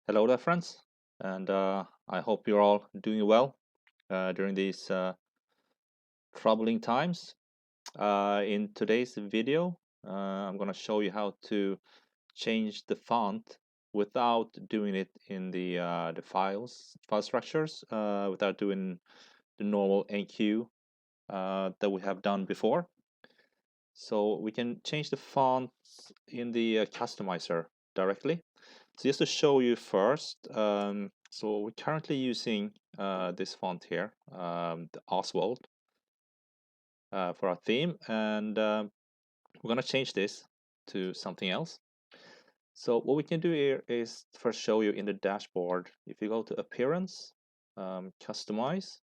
Hello there, friends, and I hope you're all doing well during these troubling times. In today's video, I'm going to show you how to change the font without doing it in the file structures, without doing the normal enqueue that we have done before. So we can change the fonts in the customizer directly. So just to show you first, so we're currently using this font here, the Oswald, for our theme, and we're going to change this to something else. So what we can do here is first show you in the dashboard. If you go to Appearance, Customize,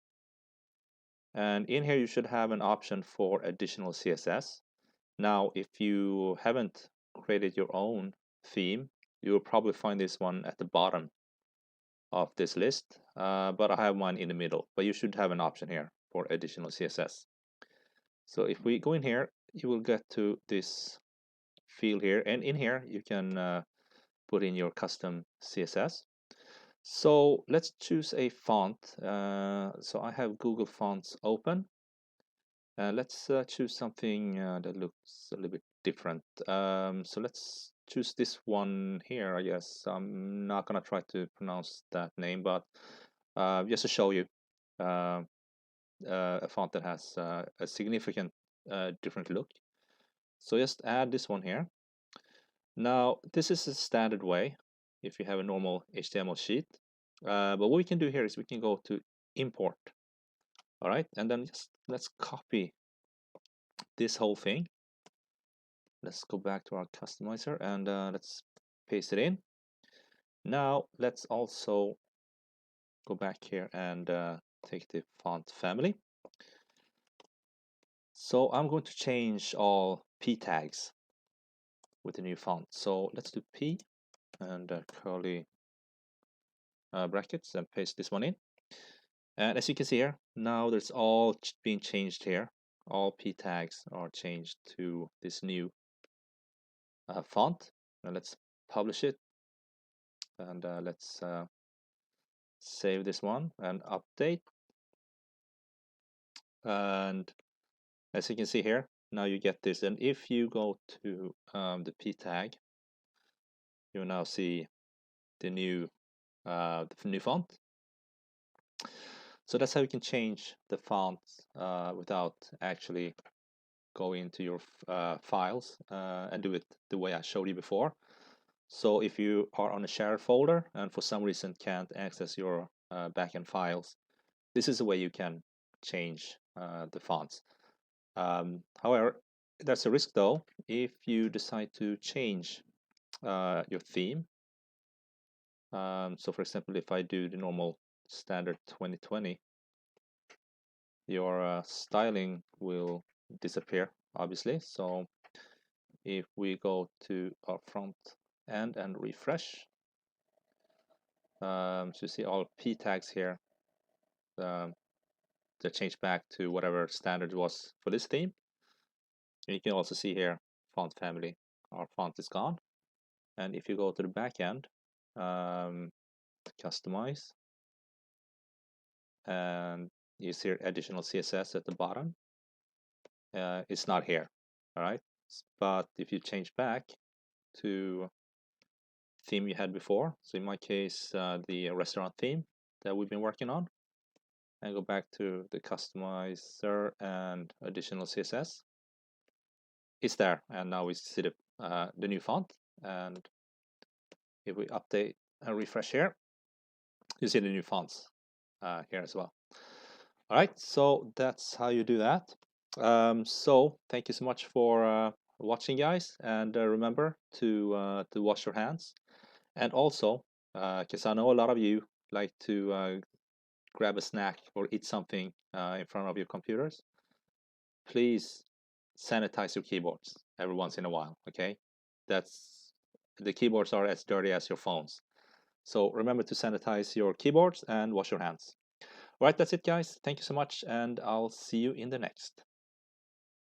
and in here you should have an option for additional CSS. Now, if you haven't created your own theme, you will probably find this one at the bottom of this list, but I have mine in the middle. But you should have an option here for additional CSS. So if we go in here, you will get to this field here, and in here you can put in your custom CSS. So let's choose a font. So I have Google Fonts open. Let's choose something that looks a little bit different. So let's choose this one here. I guess I'm not gonna try to pronounce that name, but just to show you uh, a font that has a significant different look. So just add this one here. Now this is a standard way if you have a normal HTML sheet. But what we can do here is we can go to import. All right, and then just let's copy this whole thing. Let's go back to our customizer and let's paste it in. Now let's also go back here and take the font family. So I'm going to change all p tags with the new font. So let's do p and curly brackets and paste this one in. And as you can see here, now there's all being changed here. All p tags are changed to this new font. Now let's publish it and let's save this one and update. And as you can see here, now you get this. And if you go to the p tag, you now see the new font. So that's how you can change the font without actually going into your files and do it the way I showed you before. So if you are on a shared folder and for some reason can't access your backend files, this is a way you can change the fonts. However, there's a risk though. If you decide to change your theme, so for example, if I do the normal standard 2020, your styling will disappear, obviously. So if we go to our front end and refresh, so you see all p tags here, they're changed back to whatever standard was for this theme. And you can also see here, font family, our font is gone. And if you go to the back end, customize, and you see additional CSS at the bottom, it's not here, all right? But if you change back to theme you had before, so in my case, the restaurant theme that we've been working on, and go back to the customizer and additional CSS, it's there, and now we see the new font. And if we update and refresh here, you see the new fonts here as well. All right, so that's how you do that. So thank you so much for watching, guys, and remember to wash your hands. And also, because I know a lot of you like to grab a snack or eat something in front of your computers, please sanitize your keyboards every once in a while. Okay, the keyboards are as dirty as your phones. So remember to sanitize your keyboards and wash your hands. All right, that's it, guys. Thank you so much, and I'll see you in the next.